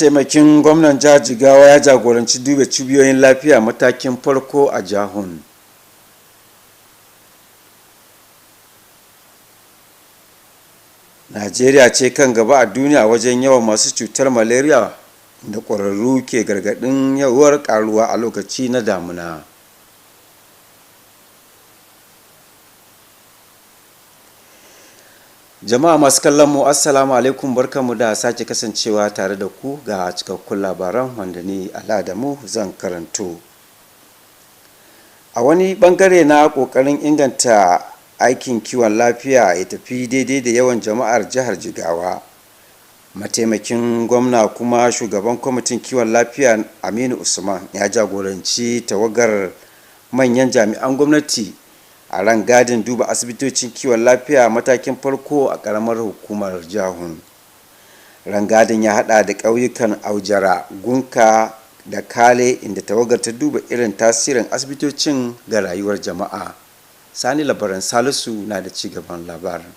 mataimakin gwamnan jihar Jigawa ya jagoranci duba cibiyoyin lafiya matakin farko a jihun. Najeriya ce kan gaba a duniya wajen yawan masu cutar malaria da ƙwararru ke gargaɗin yawar ƙaruwa a lokaci na damuna. Jama'a masu kallon mu assalamu alaikum, barkanmu da sake kasancewa tare da ku ga cikakkun labaran wanda ni Al'adamu zan karanto. A wani bangare na kokarin inganta aikin kiwon lafiya ya tafi daidai da yawan jama'ar jihar Jigawa, mataimakin gwamna kuma shugaban kwamitin kiwon lafiya Aminu Usman ya jagoranci tawagar manyan jami'an gwamnati a rangadin duba asibitocin kiwon lafiya matakin farko a karamar hukumar jihun. Rangadin ya hada da ƙauyukan Aujara, Gunka da Kale, inda tawagar ta duba irin tasirin asibitocin ga rayuwar jama'a. Sani Labaran Salisu na da cigaban labarin.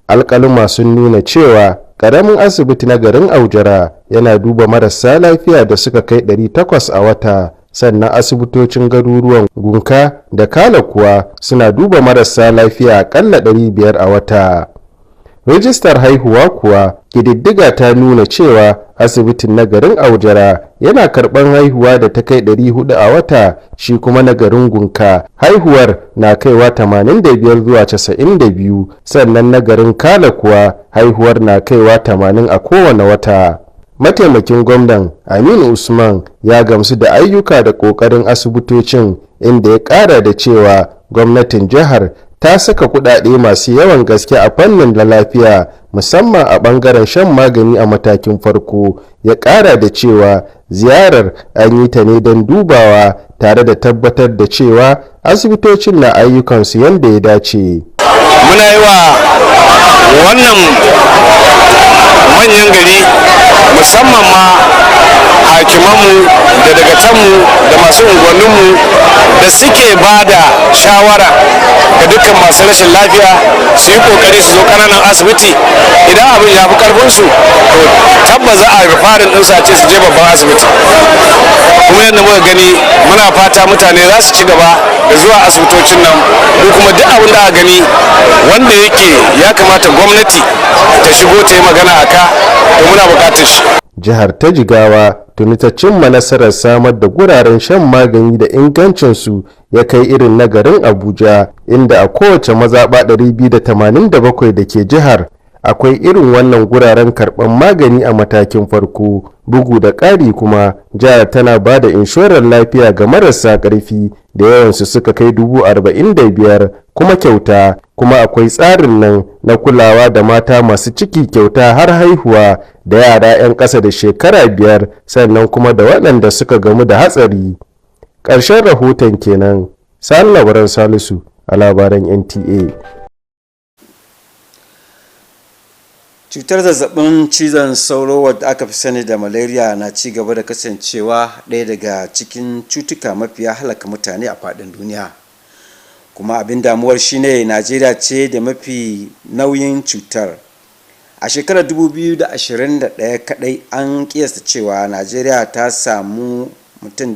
Alƙaluma sun nuna cewa ƙaramin asibiti na garin Aujara yana duba marasa lafiya da suka kai 800 a wata, sannan asibitocin garuruwan Gunka da Kala kuwa suna duba marasa lafiya akalla 500 a wata. Rijistar haihuwa kuwa ƙididdiga ta nuna cewa asibitin na garin Aujara yana karɓar haihuwa da ta kai 400 a wata, shi kuma na garin Gunka haihuwar na kaiwa 85 zuwa 92, sannan na garin Kala kuwa haihuwar na kaiwa 80 a kowane wata. Mataimakin gwamnan Aminu Usman ya gamsu da ayyuka da ƙoƙarin asibitocin, inda ya ƙara da cewa gwamnatin jihar ta saka kuɗaɗe masu yawan gaske a fannin da lafiya, musamman a ɓangaren shan magani a matakin farko. Ya ƙara da cewa ziyarar an yi ta ne don dubawa tare da tabbatar da cewa asibitocin na ayyukansu yadda ya dace. Muna yi wa wannan manyan gari, musamman ma hakimanmu da dagatanmu da masu unguwanninmu da suke ba da shawara ga dukkan masu rashin lafiya su yi kokari su zo kananan asibiti. Idan abin ya fi karfinsu to tabbas za a farin ɗinsu a ce su je babban asibiti. Kuma yadda muka gani, muna fata mutane za su ci gaba da zuwa asibitocin nan, ko kuma duk abin da aka gani wanda yake ya kamata gwamnati ta shigo ta yi magana a ka, to muna bukatar shi. Jihar ta Jigawa tuni ta cimma nasarar samar da guraren shan magani da ingancinsu ya kai irin na garin Abuja, inda a kowace mazaɓa 287 da ke jihar akwai irin wannan guraren karɓar magani a matakin farko. Bugu da ƙari kuma jihar tana ba da inshorar lafiya ga marasa ƙarfi da yawansu suka kai 45,000 kuma kyauta, kuma akwai tsarin nan na kulawa da mata masu ciki kyauta har haihuwa, da yara 'yan ƙasa da shekara 5, sannan kuma da waɗanda suka gamu da hatsari. Ƙarshen rahoton kenan. Sani Labaran Salisu a labaran NTA. Cutar zazzabin cizon sauro wadda aka fi sani da malaria na ci gaba da kasancewa ɗaya daga cikin cutuka mafiya halaka mutane a faɗin duniya. Kuma abin damuwar shine Najeriya ce da mafi nauyin cutar. A shekarar 2021 kadai an kiyasta cewa Najeriya ta samu mutum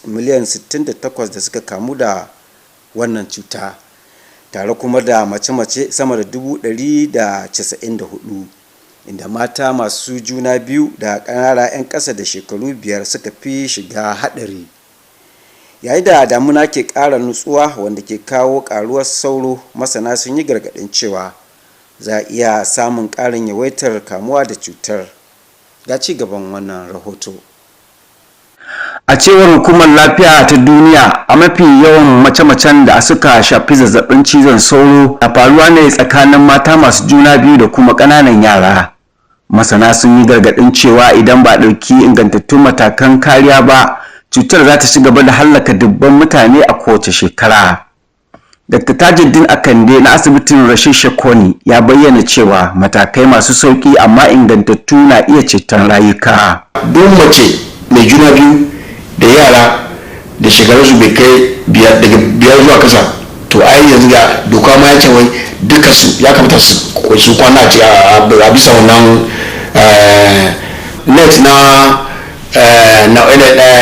miliyan 68 da suka kamu da wannan cuta, tare kuma da mace-mace sama da 194, inda mata masu juna biyu da ƙanana 'yan ƙasa da shekaru 5 suka fi shiga haɗari. Yayin da damuna ke ƙara nutsuwa wanda ke kawo ƙaruwar sauro, masana sun yi gargaɗin cewa za a iya samun ƙarin yawaitar kamuwa da cutar. Ga ci gaban wannan rahoto. A cewar hukumar lafiya ta duniya, a mafi yawan mace-macen da suka shafi zazzabin cizon sauro na faruwa ne tsakanin mata masu juna biyu da kuma ƙananan yara. Masana sun yi gargaɗin cewa idan ba a ɗauki ingantattun matakan kariya ba, cutar za ta ci gaba da hallaka dubban mutane a kowace shekara. Dr. Tajuddin Akande na asibitin Rashid Shakoni ya bayyana cewa matakai masu sauƙi amma ingantattu na iya ceton rayuka. Duk mace mai juna biyu da yara da shekarunsu bai kai daga 5 zuwa kasa, to ai yanzu ga doka ma ya ce wai duka su ya kamata su kwana a bisa wannan net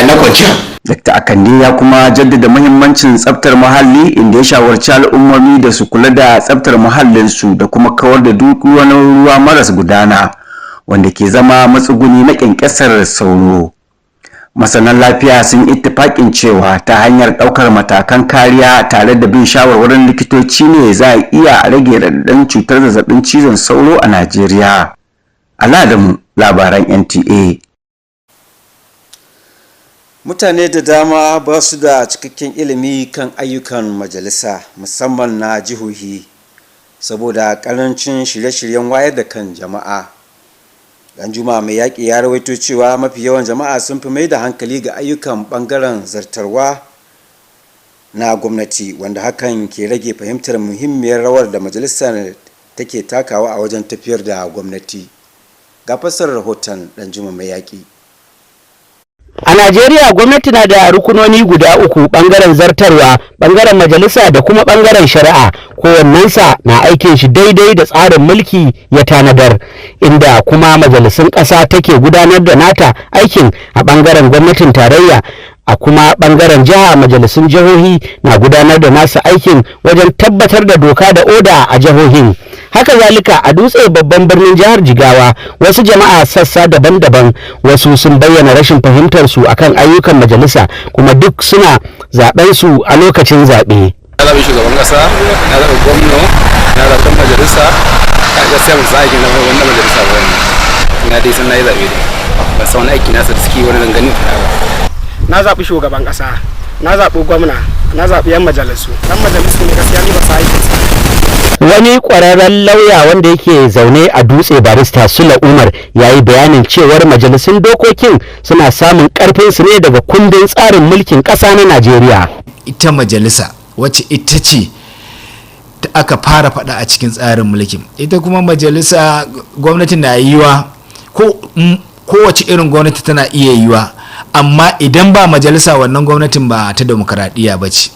na kwanciya. Dr. Akande ya kuma jaddada muhimmancin tsaftar muhalli inda ya shawarci al'ummomi da su kula da tsaftar muhallinsu da kuma kawar da duk wani ruwa maras gudana wanda ke zama matsuguni na ƙyanƙyasar sauro. Masanan lafiya sun ittifaƙin cewa ta hanyar ɗaukar matakan kariya tare da bin shawarwarin likitoci ne za a iya rage raɗaɗin cutar zazzabin cizon sauro a Najeriya. Al'adamu labaran NTA. Mutane da dama ba su da cikakken ilimi kan ayyukan majalisa musamman na jihohi saboda ƙarancin shirye-shiryen wayar da kan jama'a. Danjuma mai yaƙi ya rawaito cewa mafi yawan jama'a sun fi mai da hankali ga ayyukan ɓangaren zartarwa na gwamnati wanda hakan ke rage fahimtar muhimmiyar rawar da majalisar take takawa a wajen tafiyar da gwamnati. Ga fassarar rahoton Danjuma mai yaƙi. A Najeriya gwamnati na da rukunoni guda uku, bangaren zartarwa, bangaren majalisa da kuma bangaren shari'a. Kowannensa na aikin shi daidai da tsarin mulki ya tanadar, inda kuma majalisun ƙasa take gudanar da nata aikin a bangaren gwamnatin tarayya. A kuma bangaren jiha, majalisun jihohi na gudanar da nasu aikin wajen tabbatar da doka da oda a jihohin. Haka zalika a Dutse, babban birnin jihar Jigawa, wasu jama'a sassa daban-daban wasu sun bayyana rashin fahimtar su akan ayyukan majalisa, kuma duk suna zaben su a lokacin zaɓe. Na zaɓi shugaban ƙasa, na zaɓi gwamna, na zaɓi ɗan majalisa, a gaskiya ban san aikin na wannan majalisa ba wani. Na dai san na yi zaɓe ne, ba san wani aiki nasa da suke wani ganganin fita ba. Na zaɓi shugaban ƙasa, na zaɓi gwamna, na zaɓi 'yan majalisu. Ɗan majalisu ne gaskiya ni ba sa aikinsa. Wani ƙwararren lauya wanda yake zaune a Dutse, barista Sula Umar, ya yi bayanin cewar majalisun dokokin suna samun ƙarfinsu ne daga kundin tsarin mulkin ƙasa na Najeriya. Ita majalisa wacce ita ce aka fara faɗa a cikin tsarin mulkin, ita kuma majalisa gwamnati na yiwa, kowace irin gwamnati tana iya yiwa, amma idan ba majalisa wannan gwamnatin ba ta demokaradiyya ba ce.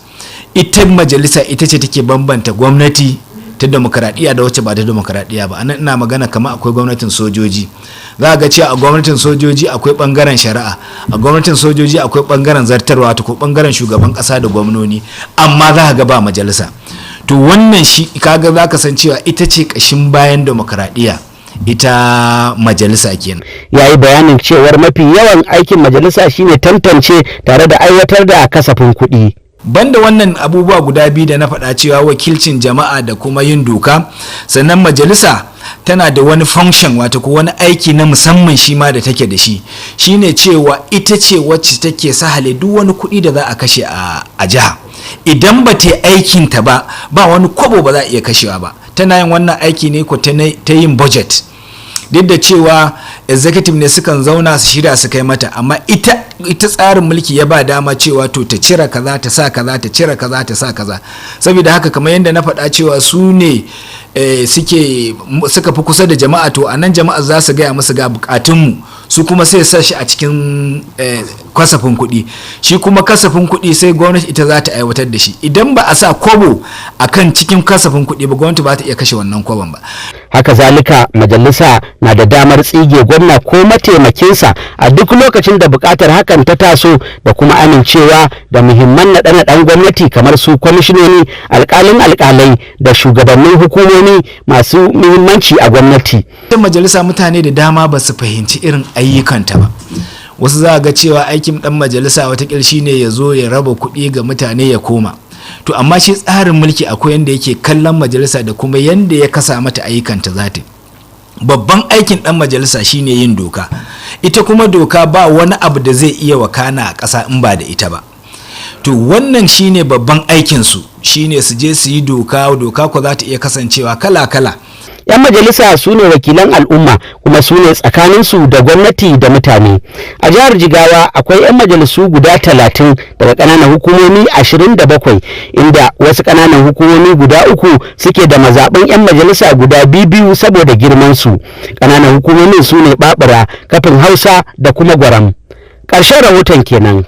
Ita majalisa ita ce take bambanta gwamnati ta demokaradiyya da wacce ba ta demokaradiyya ba. Anan ina magana kamar akwai gwamnatin sojoji, za ga cewa a gwamnatin sojoji akwai bangaren shari'a, a gwamnatin sojoji akwai bangaren zartarwa, ko bangaren shugaban kasa da gwamnoni, amma za ga ba majalisa. To wannan shi kaga za ka san cewa ita ce kashin bayan demokaradiyya, ita majalisa kenan. Ya yi bayanin cewar mafi yawan aikin majalisa shine tantance tare da aiwatar da kasafin kuɗi. Banda wannan abubuwa guda biyu da na faɗa cewa wakilcin jama'a da kuma yin doka, sannan majalisa tana da wani function, wato ko wani aiki na musamman shi ma da take da shi, shine cewa ita ce wacce take sahale duk wani kuɗi da za a kashe a jiha. Idan ba ta aikin ta ba wani kwabo ba za a iya kashewa ba. Tana yin wannan aiki ne ko ta yin budget, duk da cewa executive ne sukan zauna su shirya su kai mata, amma ita tsarin mulki ya ba dama cewa to ta cire kaza ta sa kaza, ta cire kaza ta sa kaza. Saboda haka kamar yadda na faɗa cewa su ne suka fi kusa da jama'a, to anan jama'a za su gaya musu ga bukatunmu, su kuma sai sa shi a cikin kasafin kuɗi. Shi kuma kasafin kuɗi sai gwamnati ita za ta aiwatar da shi. Idan ba a sa kwabo akan cikin kasafin kuɗi ba, gwamnati ba ta iya kashe wannan kwabon ba. Haka zalika majalisa na da damar tsige gwamna ko mataimakinsa a duk lokacin da bukatar hakan ta taso, da kuma amincewa da muhimman naɗe-naɗen gwamnati kamar su kwamishinoni, alƙalai da shugabannin hukumomi masu muhimmanci a gwamnati. Ita majalisa mutane da dama ba su fahimci irin ayyukanta ba. Wasu za a ga cewa aikin ɗan majalisa watakil shine ya zo ya raba kuɗi ga mutane ya koma. To amma shi tsarin mulki akwai yanda yake kallon majalisa da kuma yanda ya kasa mata ayyukanta zata. Babban aikin dan majalisa shine yin doka. Ita kuma doka ba wani abu da zai iya wakana a ƙasa in ba da ita ba. To wannan shine babban aikin su, shine su je su yi doka ko za ta iya kasancewa kala-kala. 'Yan majalisa su ne wakilan al'umma, kuma su ne tsakaninsu da gwamnati da mutane. A jihar Jigawa akwai 'yan majalisu guda 30 daga ƙananan hukumomi 27, inda wasu ƙananan hukumomi guda 3 suke da mazaɓin 'yan majalisa guda biyu saboda girmansu. Ƙananan hukumomin su ne Babura, Kafin Hausa da kuma Gwaram. Ƙarshen rahoton kenan.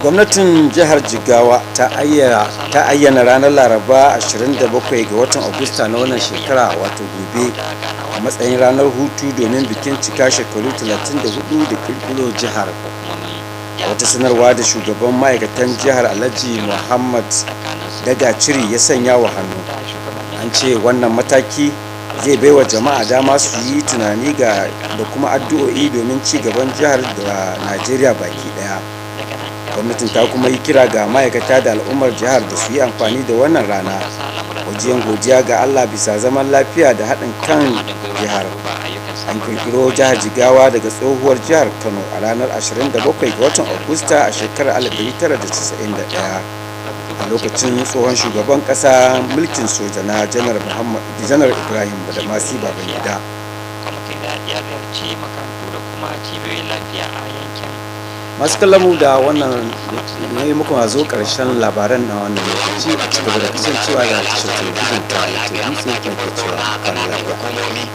gwamnatin jihar Jigawa ta ayyana ranar Laraba 27 ga watan Agusta na wannan shekara wato gobe a matsayin ranar hutu domin bikin cika shekaru 34 da kirkiro jihar. A wata sanarwa da shugaban ma'aikatan jihar Alhaji Muhammad Dagaciri ya sanya wa hannu, an ce wannan mataki zai baiwa jama'a dama su yi tunani da kuma addu'o'i domin ci gaban jihar da Najeriya baki daya. Gwamnatin ta kuma yi kira ga ma'aikata da al'ummar jihar da su yi amfani da wannan rana wajen godiya ga Allah bisa zaman lafiya da haɗin kan jihar. An kirkiro jihar Jigawa daga tsohuwar jihar Kano a ranar 27 ga watan Agusta a shekarar 1991 a lokacin tsohon shugaban ƙasa mulkin soja na janar Ibrahim Badamasi Babangida. Masu kallon da wannan ne muka zo ƙarshen labaran na wannan lokaci a cikin da kasancewa da tashar talabijin ta dutse ke cewa kan lafiya.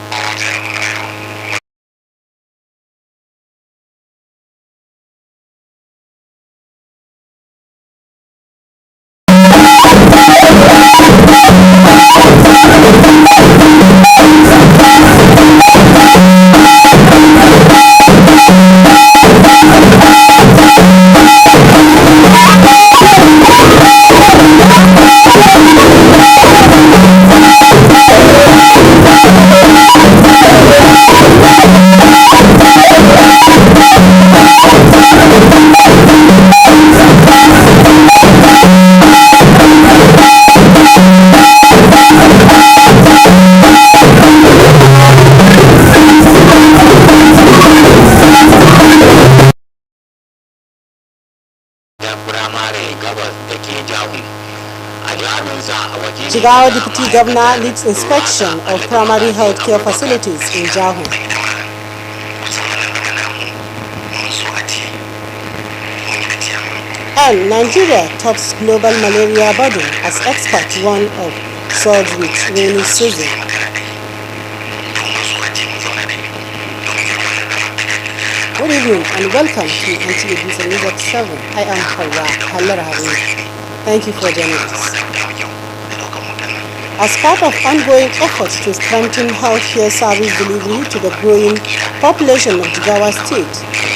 Jigawa Deputy Governor leads inspection of primary health care facilities in Jahu. And Nigeria tops global malaria burden as experts warn of surge with rainy season. Good evening and welcome to NTA DUTSE News at 7. I am Hawa Harun. Thank you for joining us. As part of ongoing efforts to strengthen healthcare service delivery to the growing population of Jigawa State,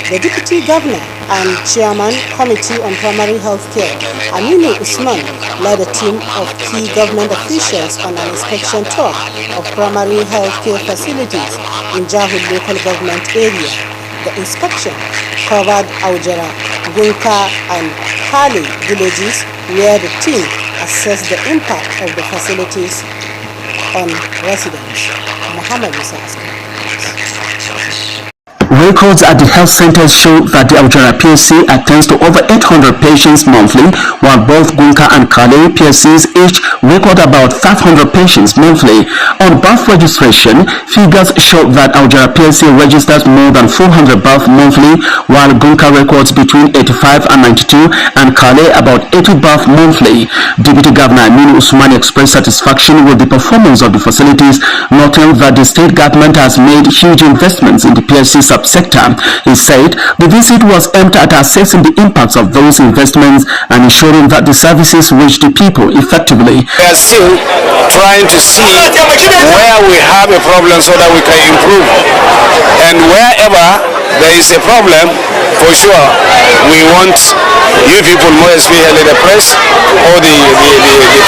the Deputy Governor and Chairman Committee on Primary Health Care, Aminu Usman, led a team of key government officials on an inspection tour of primary health care facilities in Jahu local government area. The inspection covered Aujara, Gunka and Kali villages where the team assessed the impact of the facilities on residents. Muhammad Musa. Records at the health centers show that the Aujara PSC attends to over 800 patients monthly, while both Gunka and Kale PSCs each record about 500 patients monthly. On birth registration, figures show that Aujara PSC registers more than 400 births monthly, while Gunka records between 85 and 92, and Kale about 80 births monthly. Deputy Governor Aminu Usman expressed satisfaction with the performance of the facilities, noting that the state government has made huge investments in the PSC subsector. He said the visit was aimed at assessing the impacts of those investments and ensuring that the services reach the people effectively. We are still trying to see where we have a problem so that we can improve, and wherever there is a problem, for sure we want you people, more especially the press or the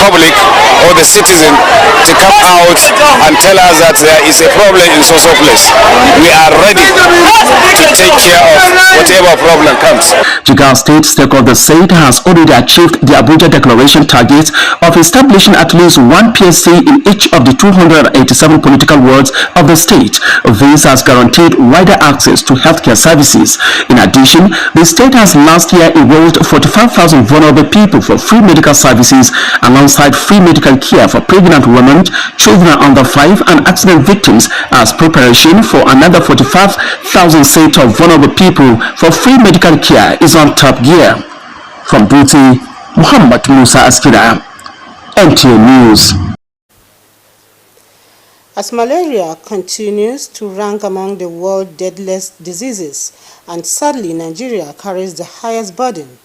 public or the citizen, to come out and tell us that there is a problem in so place. We are ready to take care of whatever problem comes. Jigawa State stakeholder said has already achieved the Abuja Declaration target of establishing at least one PSC in each of the 287 political wards of the state. This has guaranteed wider access to healthcare services. In addition, the state has last year enrolled 45,000 vulnerable people for free medical services alongside free medical care for pregnant women, children under 5 and accident victims as preparation for another 45,000 set of vulnerable people for free medical care is on top gear. From Dutse, Muhammad Musa Askira, NTA News. As malaria continues to rank among the world's deadliest diseases, and sadly Nigeria carries the highest burden,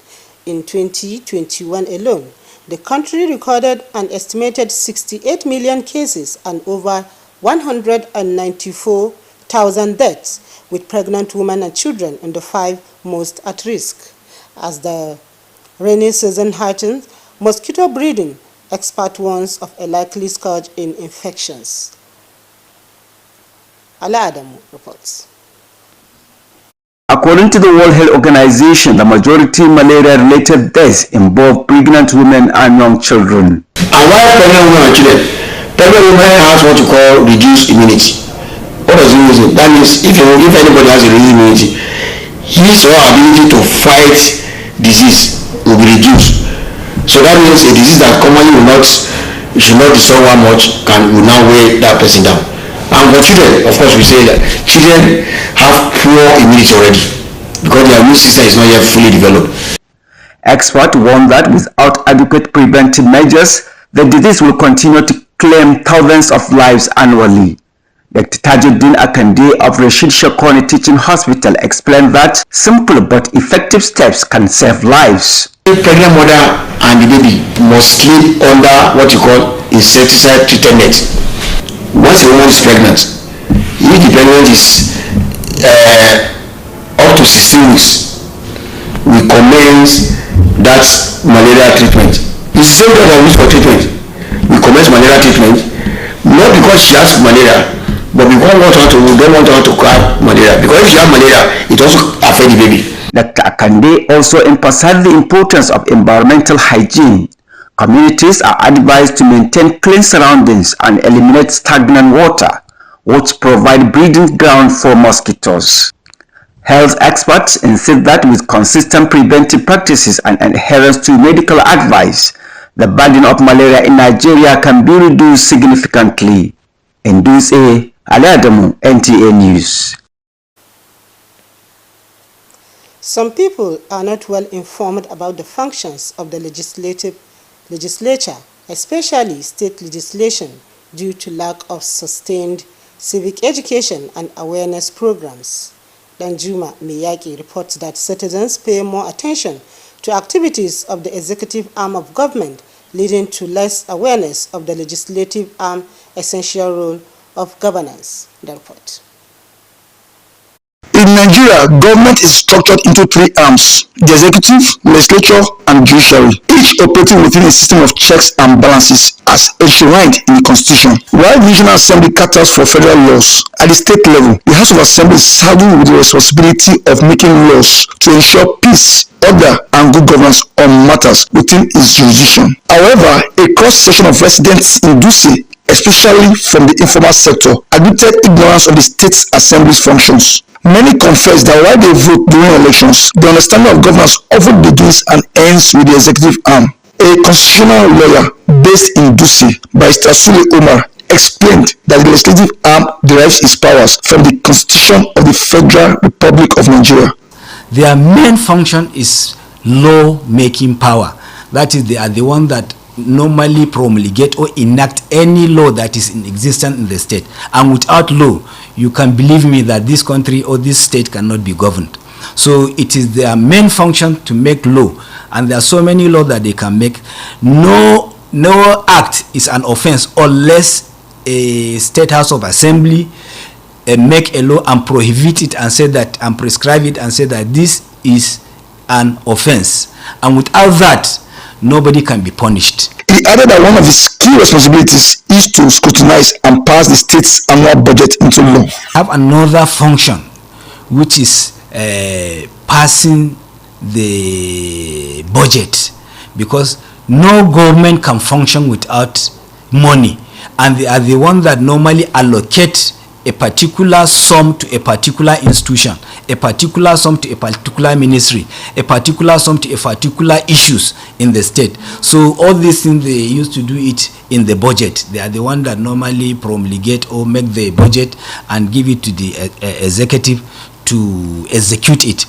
In 2021 alone, the country recorded an estimated 68 million cases and over 194,000 deaths, with pregnant women and children in the 5 most at risk. As the rainy season heightens, mosquito breeding expert warns of a likely surge in infections. Ala Adamu reports. According to the World Health Organization, the majority malaria-related deaths involve pregnant women and young children. And why pregnant women and children? Pregnant women has what you call reduced immunity. What does it mean? That means if anybody has a reduced immunity, his or her ability to fight disease will be reduced. So that means a disease that commonly should not disturb one much will now weigh that person down. And for children, of course, we say that children have poor immunity already because their immune system is not yet fully developed. Experts warn that without adequate preventive measures, the disease will continue to claim thousands of lives annually. Dr. Tajuddin Akande of Rashid Shakoni Teaching Hospital explained that simple but effective steps can save lives. The pregnant mother and the baby must sleep under what you call insecticide treated net. Once a woman is pregnant, if the pregnancy is up to 16 weeks, we commence that malaria treatment. It's the same drug that we use for treatment. We commence malaria treatment, not because she has malaria, but because we don't want her to have malaria. Because if she has malaria, it also affects the baby. Dr. Akande also emphasized the importance of environmental hygiene. Communities are advised to maintain clean surroundings and eliminate stagnant water, which provide breeding ground for mosquitoes. Health experts insist that with consistent preventive practices and adherence to medical advice, the burden of malaria in Nigeria can be reduced significantly. In DUTSE, Ali Adamu, NTA News. Some people are not well informed about the functions of the legislature, especially state legislation, due to lack of sustained civic education and awareness programs. Danjuma Miyaki reports that citizens pay more attention to activities of the executive arm of government, leading to less awareness of the legislative arm's essential role of governance. The report. In Nigeria, government is structured into 3 arms: the executive, legislature, and judiciary, each operating within a system of checks and balances as enshrined in the Constitution. While the Regional Assembly caters for federal laws, at the state level, the House of Assembly is saddled with the responsibility of making laws to ensure peace, order, and good governance on matters within its jurisdiction. However, a cross-section of residents in DUTSE, especially from the informal sector, admitted ignorance of the state assembly's functions. Many confess that while they vote during elections, the understanding of governance often begins and ends with the executive arm. A constitutional lawyer based in DUTSE, Barrister Sule Omar, explained that the legislative arm derives its powers from the Constitution of the Federal Republic of Nigeria. Their main function is law-making power. That is, they are the one that normally promulgate or enact any law that is in existence in the state. And without law, you can believe me that this country or this state cannot be governed. So it is their main function to make law, and there are so many laws that they can make. No act is an offense unless a state house of assembly make a law and prohibit it and say that, and prescribe it and say that this is an offense, and without that nobody can be punished. He added that one of his key responsibilities is to scrutinize and pass the state's annual budget into law. Have another function, which is passing the budget, because no government can function without money, and they are the ones that normally allocate a particular sum to a particular institution, a particular sum to a particular ministry, a particular sum to a particular issues in the state. So all these things, they used to do it in the budget. They are the ones that normally promulgate or make the budget and give it to the executive to execute it.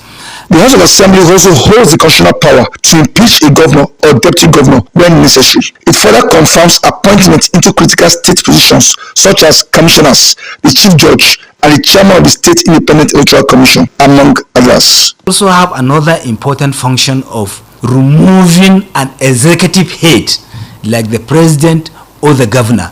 The House of Assembly also holds the constitutional power to impeach a governor or deputy governor when necessary. It further confirms appointments into critical state positions such as commissioners, the chief judge, and the chairman of the State Independent Electoral Commission, among others. Also have another important function of removing an executive head like the president or the governor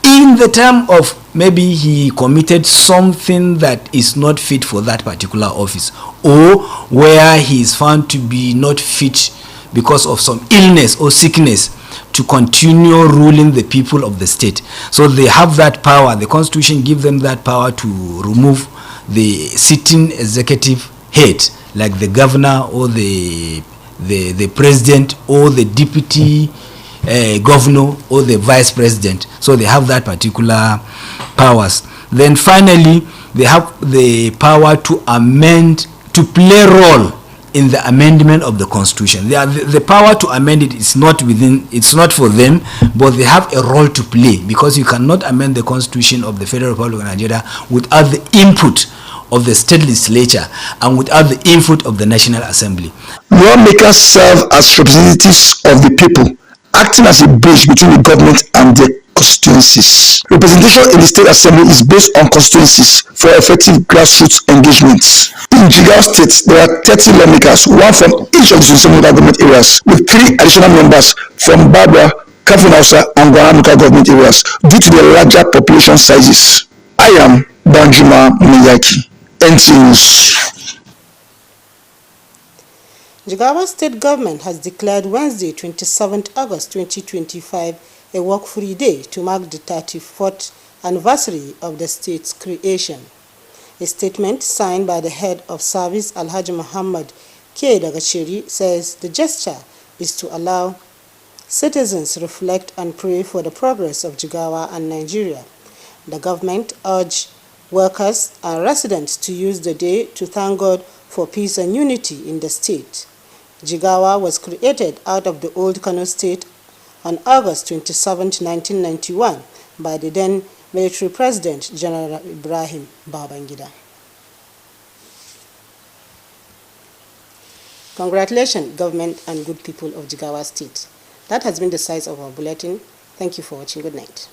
in the term of maybe he committed something that is not fit for that particular office, or where he is found to be not fit because of some illness or sickness to continue ruling the people of the state. So they have that power. The constitution gives them that power to remove the sitting executive head like the governor or the president or the deputy governor or the vice president. So they have that particular powers. Then finally, they have the power to amend, to play a role in the amendment of the constitution. The power to amend it is not within, it's not for them, but they have a role to play, because you cannot amend the constitution of the Federal Republic of Nigeria without the input of the state legislature and without the input of the National Assembly. Lawmakers serve as representatives of the people, acting as a bridge between the government and the constituencies. Representation in the State Assembly is based on constituencies for effective grassroots engagements. In Jigawa State, there are 30 lawmakers, one from each of the 27 local government areas, with 3 additional members from Babra, Kafin Hausa, and Gwana local government areas, due to the larger population sizes. I am Banjuma Miyaki, NTA News. Jigawa State Government has declared Wednesday, 27th August 2025, a work-free day to mark the 34th anniversary of the state's creation. A statement signed by the head of service, Alhaji Muhammad K. Dagacheri, says the gesture is to allow citizens reflect and pray for the progress of Jigawa and Nigeria. The government urged workers and residents to use the day to thank God for peace and unity in the state. Jigawa was created out of the old Kano state on August 27, 1991 by the then military president, General Ibrahim Babangida. Congratulations, government and good people of Jigawa State. That has been the size of our bulletin. Thank you for watching. Good night.